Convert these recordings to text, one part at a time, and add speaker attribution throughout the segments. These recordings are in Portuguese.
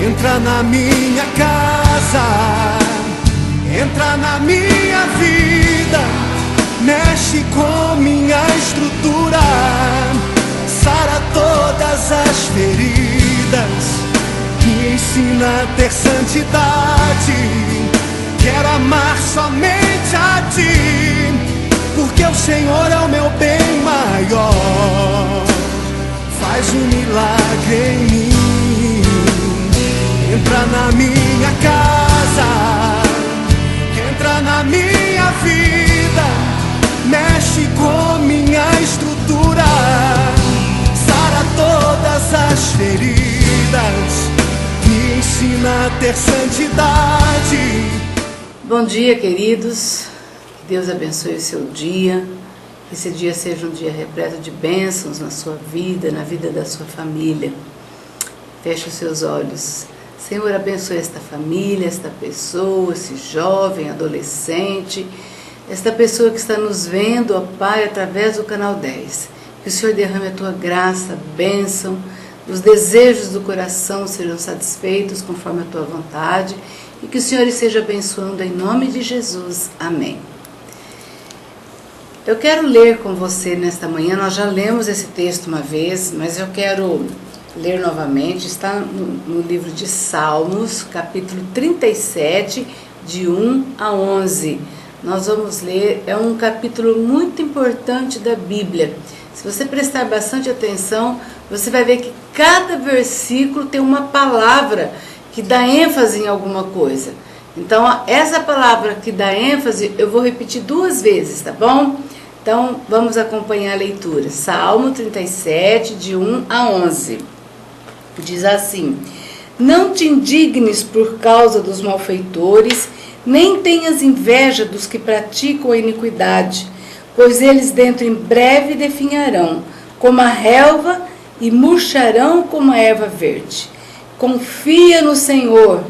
Speaker 1: Entra na minha casa, entra na minha vida, mexe com minha estrutura, sara todas as feridas, me ensina a ter santidade. Quero amar somente a Ti, porque o Senhor é o meu bem maior. Faz um milagre em mim. Entra na minha casa, entra na minha vida, mexe com minha estrutura, sara todas as feridas, me ensina a ter santidade.
Speaker 2: Bom dia, queridos. Que Deus abençoe o seu dia. Que esse dia seja um dia repleto de bênçãos na sua vida, na vida da sua família. Feche os seus olhos. Senhor, abençoe esta família, esta pessoa, esse jovem, adolescente, esta pessoa que está nos vendo, ó Pai, através do canal 10. Que o Senhor derrame a Tua graça, bênção, os desejos do coração sejam satisfeitos conforme a Tua vontade e que o Senhor esteja abençoando em nome de Jesus. Amém. Eu quero ler com você nesta manhã, nós já lemos esse texto uma vez, mas eu quero ler novamente, está no livro de Salmos, capítulo 37, de 1 a 11. Nós vamos ler, é um capítulo muito importante da Bíblia. Se você prestar bastante atenção, você vai ver que cada versículo tem uma palavra que dá ênfase em alguma coisa. Então, essa palavra que dá ênfase, eu vou repetir 2 vezes, tá bom? Então, vamos acompanhar a leitura. Salmo 37, de 1 a 11. Diz assim: Não te indignes por causa dos malfeitores, nem tenhas inveja dos que praticam a iniquidade, pois eles dentro em breve definharão, como a relva, e murcharão como a erva verde. Confia no Senhor,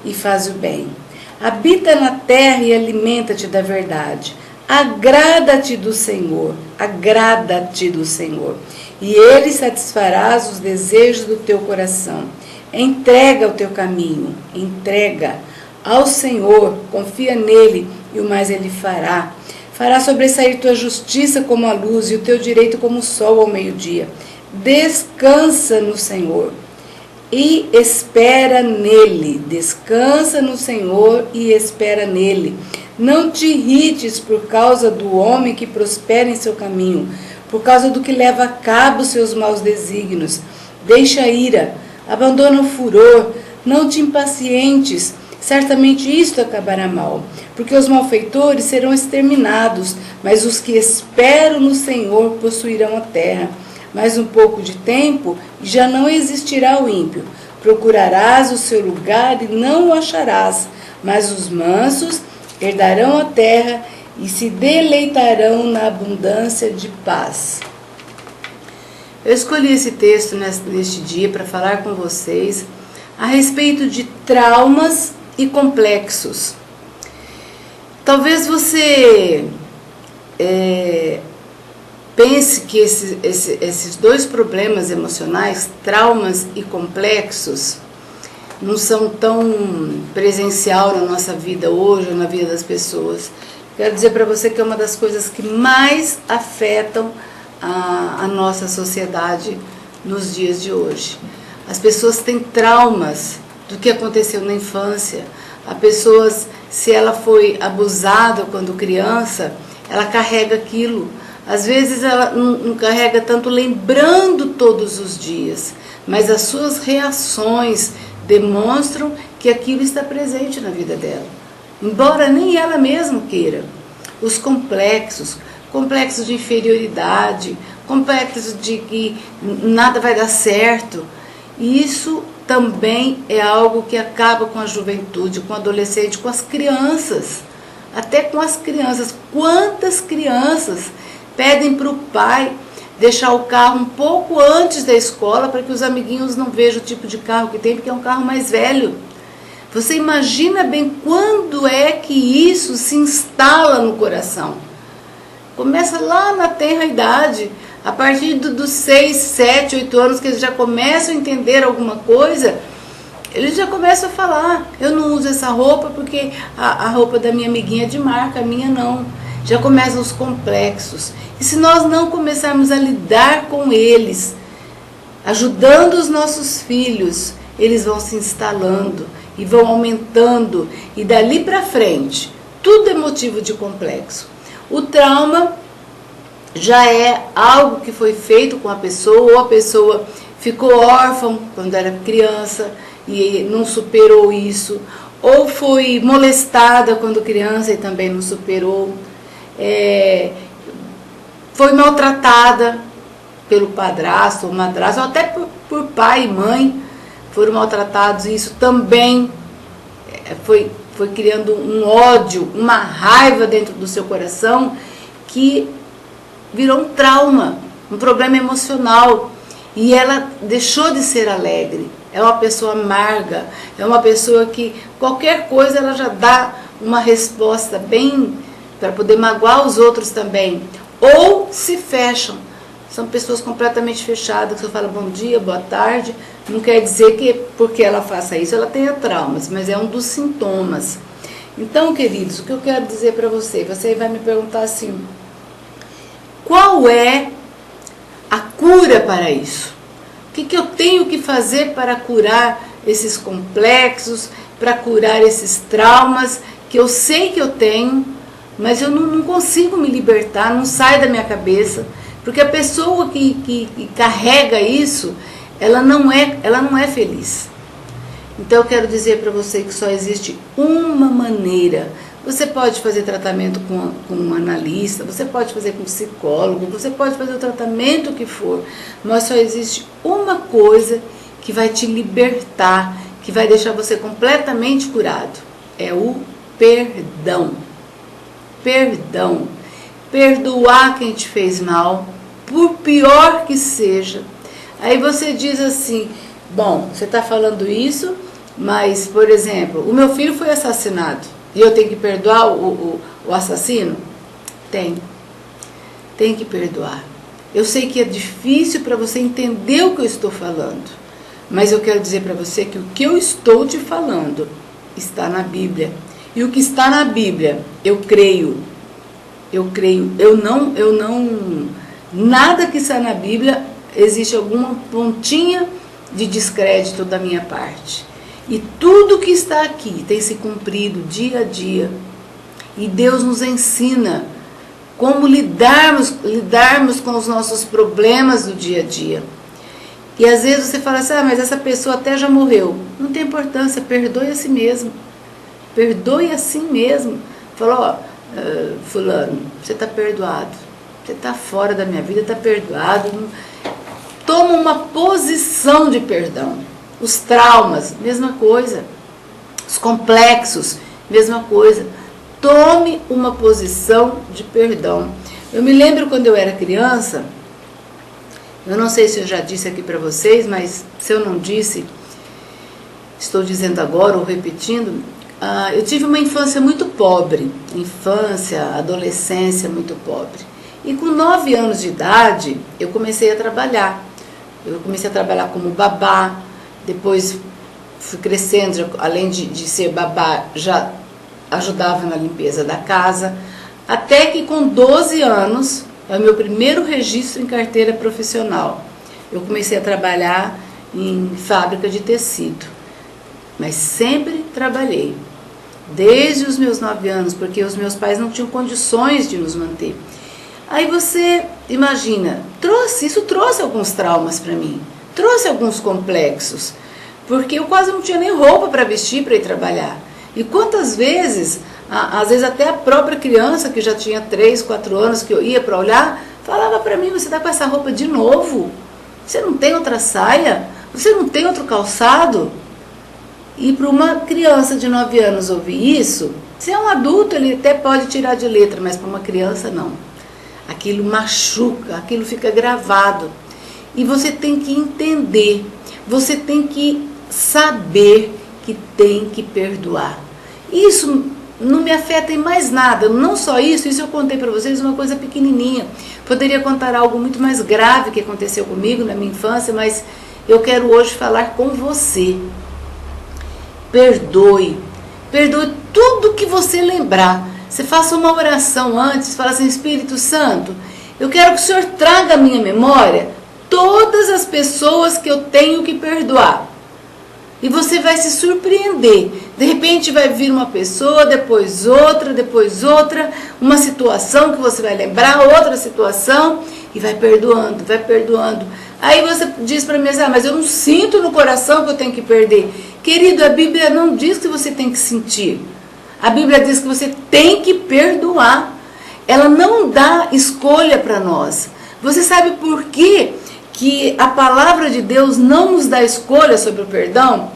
Speaker 2: e faz o bem. Habita na terra e alimenta-te da verdade. Agrada-te do Senhor, e Ele satisfará os desejos do teu coração. Entrega o teu caminho, entrega ao Senhor, confia nele, e o mais Ele fará. Fará sobressair tua justiça como a luz, e o teu direito como o sol ao meio-dia. Descansa no Senhor e espera nele. Descansa no Senhor e espera nele. Não te irrites por causa do homem que prospera em seu caminho, por causa do que leva a cabo seus maus desígnios. Deixa a ira, abandona o furor, não te impacientes, certamente isto acabará mal, porque os malfeitores serão exterminados, mas os que esperam no Senhor possuirão a terra. Mais um pouco de tempo e já não existirá o ímpio. Procurarás o seu lugar e não o acharás, mas os mansos herdarão a terra e se deleitarão na abundância de paz. Eu escolhi esse texto neste dia para falar com vocês a respeito de traumas e complexos. Talvez você pense que esses 2 problemas emocionais, traumas e complexos, não são tão presencial na nossa vida hoje, na vida das pessoas. Quero dizer para você que é uma das coisas que mais afetam a nossa sociedade nos dias de hoje. As pessoas têm traumas do que aconteceu na infância. A pessoa, se ela foi abusada quando criança, ela carrega aquilo. Às vezes ela não carrega tanto lembrando todos os dias, mas as suas reações demonstram que aquilo está presente na vida dela, embora nem ela mesma queira. Os complexos de inferioridade, complexos de que nada vai dar certo, isso também é algo que acaba com a juventude, com o adolescente, com as crianças, até com as crianças. Quantas crianças pedem para o pai deixar o carro um pouco antes da escola para que os amiguinhos não vejam o tipo de carro que tem, porque é um carro mais velho. Você imagina bem quando é que isso se instala no coração. Começa lá na tenra idade. A partir dos 6, 7, 8 anos que eles já começam a entender alguma coisa, eles já começam a falar, eu não uso essa roupa porque a roupa da minha amiguinha é de marca, a minha não. Já começam os complexos. E se nós não começarmos a lidar com eles, ajudando os nossos filhos, eles vão se instalando e vão aumentando. E dali para frente, tudo é motivo de complexo. O trauma já é algo que foi feito com a pessoa, ou a pessoa ficou órfã quando era criança e não superou isso, ou foi molestada quando criança e também não superou, foi maltratada pelo padrasto ou madrasta, ou até por pai e mãe, foram maltratados, e isso também foi criando um ódio, uma raiva dentro do seu coração, que virou um trauma, um problema emocional, e ela deixou de ser alegre. É uma pessoa amarga, é uma pessoa que qualquer coisa ela já dá uma resposta bem para poder magoar os outros também. Ou se fecham, são pessoas completamente fechadas, que você fala bom dia, boa tarde, não quer dizer que porque ela faça isso ela tenha traumas, mas é um dos sintomas. Então, queridos, o que eu quero dizer para você vai me perguntar assim, qual é a cura para isso? O que eu tenho que fazer para curar esses complexos, para curar esses traumas que eu sei que eu tenho, mas eu não consigo me libertar, não sai da minha cabeça, porque a pessoa que carrega isso, ela não é feliz. Então eu quero dizer para você que só existe uma maneira. Você pode fazer tratamento com um analista, você pode fazer com um psicólogo, você pode fazer o tratamento que for, mas só existe uma coisa que vai te libertar, que vai deixar você completamente curado. É o perdão. Perdão. Perdoar quem te fez mal, por pior que seja. Aí você diz assim, bom, você está falando isso, mas, por exemplo, o meu filho foi assassinado. E eu tenho que perdoar o assassino? Tem que perdoar. Eu sei que é difícil para você entender o que eu estou falando, mas eu quero dizer para você que o que eu estou te falando está na Bíblia. E o que está na Bíblia, eu creio. Nada que está na Bíblia, existe alguma pontinha de descrédito da minha parte. E tudo que está aqui tem se cumprido dia a dia. E Deus nos ensina como lidarmos com os nossos problemas do dia a dia. E às vezes você fala assim, mas essa pessoa até já morreu. Não tem importância, perdoe a si mesmo. Perdoe a si mesmo. Falou, fulano, você está perdoado. Você está fora da minha vida, está perdoado. Toma uma posição de perdão. Os traumas, mesma coisa. Os complexos, mesma coisa. Tome uma posição de perdão. Eu me lembro quando eu era criança, eu não sei se eu já disse aqui para vocês, mas se eu não disse, estou dizendo agora ou repetindo, eu tive uma infância muito pobre. Infância, adolescência muito pobre. E com 9 anos de idade, eu comecei a trabalhar. Eu comecei a trabalhar como babá. Depois fui crescendo, além de ser babá, já ajudava na limpeza da casa. Até que com 12 anos, é o meu primeiro registro em carteira profissional. Eu comecei a trabalhar em fábrica de tecido. Mas sempre trabalhei. Desde os meus 9 anos, porque os meus pais não tinham condições de nos manter. Aí você imagina, isso trouxe alguns traumas para mim. Trouxe alguns complexos, porque eu quase não tinha nem roupa para vestir para ir trabalhar. E quantas vezes, às vezes até a própria criança, que já tinha 3, 4 anos, que eu ia para olhar, falava para mim, você está com essa roupa de novo? Você não tem outra saia? Você não tem outro calçado? E para uma criança de 9 anos ouvir isso, se é um adulto, ele até pode tirar de letra, mas para uma criança não. Aquilo machuca, aquilo fica gravado. E você tem que entender, você tem que saber que tem que perdoar. Isso não me afeta em mais nada. Não só isso eu contei para vocês uma coisa pequenininha. Poderia contar algo muito mais grave que aconteceu comigo na minha infância, mas eu quero hoje falar com você. Perdoe. Perdoe tudo que você lembrar. Você faça uma oração antes, fala assim: Espírito Santo, eu quero que o Senhor traga à minha memória todas as pessoas que eu tenho que perdoar. E você vai se surpreender. De repente vai vir uma pessoa, depois outra, uma situação que você vai lembrar, outra situação, e vai perdoando, vai perdoando. Aí você diz para mim: mas eu não sinto no coração que eu tenho que perder. Querido, a Bíblia não diz que você tem que sentir. A Bíblia diz que você tem que perdoar. Ela não dá escolha para nós. Você sabe por quê que a palavra de Deus não nos dá escolha sobre o perdão?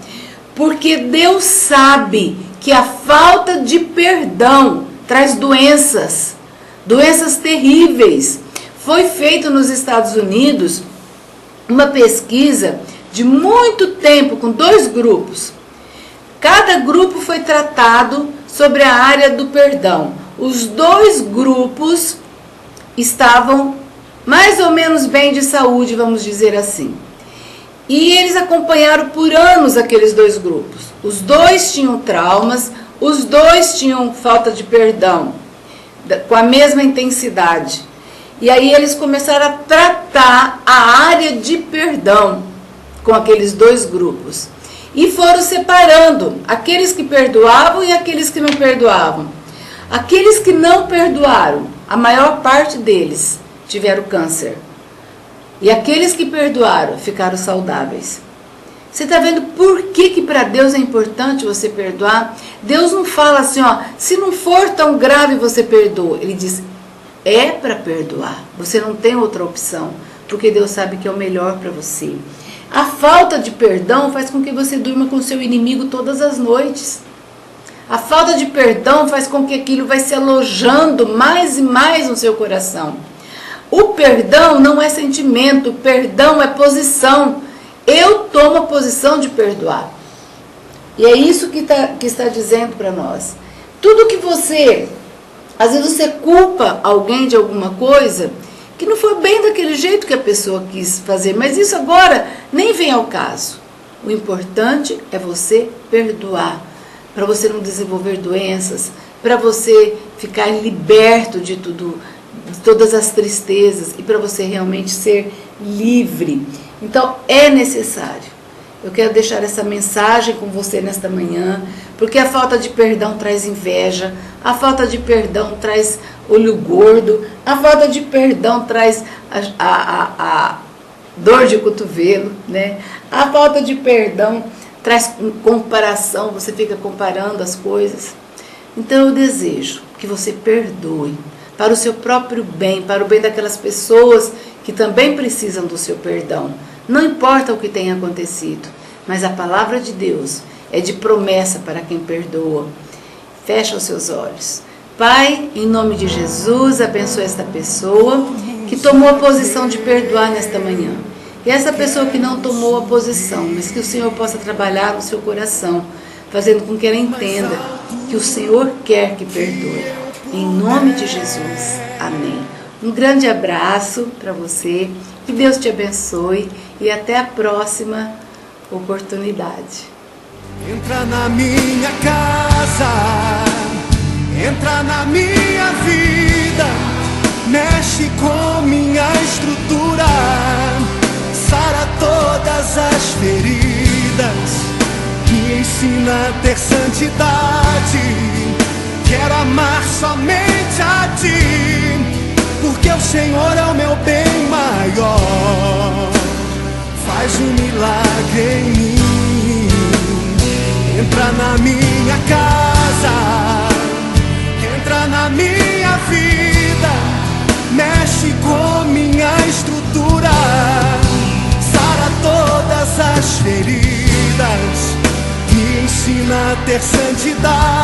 Speaker 2: Porque Deus sabe que a falta de perdão traz doenças, doenças terríveis. Foi feito nos Estados Unidos uma pesquisa de muito tempo com 2 grupos. Cada grupo foi tratado sobre a área do perdão. Os 2 grupos estavam mais ou menos bem de saúde, vamos dizer assim. E eles acompanharam por anos aqueles 2 grupos. Os 2 tinham traumas, os 2 tinham falta de perdão, com a mesma intensidade. E aí eles começaram a tratar a área de perdão com aqueles 2 grupos. E foram separando aqueles que perdoavam e aqueles que não perdoavam. Aqueles que não perdoaram, a maior parte deles tiveram câncer. E aqueles que perdoaram ficaram saudáveis. Você está vendo por que para Deus é importante você perdoar? Deus não fala assim, se não for tão grave você perdoa. Ele diz, é para perdoar. Você não tem outra opção, porque Deus sabe que é o melhor para você. A falta de perdão faz com que você durma com o seu inimigo todas as noites. A falta de perdão faz com que aquilo vai se alojando mais e mais no seu coração. O perdão não é sentimento, o perdão é posição. Eu tomo a posição de perdoar. E é isso que está dizendo para nós. Tudo que você, às vezes você culpa alguém de alguma coisa que não foi bem daquele jeito que a pessoa quis fazer, mas isso agora nem vem ao caso. O importante é você perdoar, para você não desenvolver doenças, para você ficar liberto de tudo, de todas as tristezas e para você realmente ser livre. Então é necessário. Eu quero deixar essa mensagem com você nesta manhã, porque a falta de perdão traz inveja, a falta de perdão traz olho gordo, a falta de perdão traz a dor de cotovelo, né? A falta de perdão traz comparação, você fica comparando as coisas. Então eu desejo que você perdoe, para o seu próprio bem, para o bem daquelas pessoas que também precisam do seu perdão. Não importa o que tenha acontecido, mas a palavra de Deus é de promessa para quem perdoa. Fecha os seus olhos. Pai, em nome de Jesus, abençoe esta pessoa que tomou a posição de perdoar nesta manhã. E essa pessoa que não tomou a posição, mas que o Senhor possa trabalhar no seu coração, fazendo com que ela entenda que o Senhor quer que perdoe. Em nome de Jesus. Amém. Um grande abraço para você, que Deus te abençoe e até a próxima oportunidade.
Speaker 1: Entra na minha casa, entra na minha vida, mexe com minha estrutura, sara todas as feridas, me ensina a ter santidade. Quero amar somente a Ti, porque o Senhor é o meu bem maior. Faz um milagre em mim. Entra na minha casa, entra na minha vida, mexe com minha estrutura, sara todas as feridas, me ensina a ter santidade.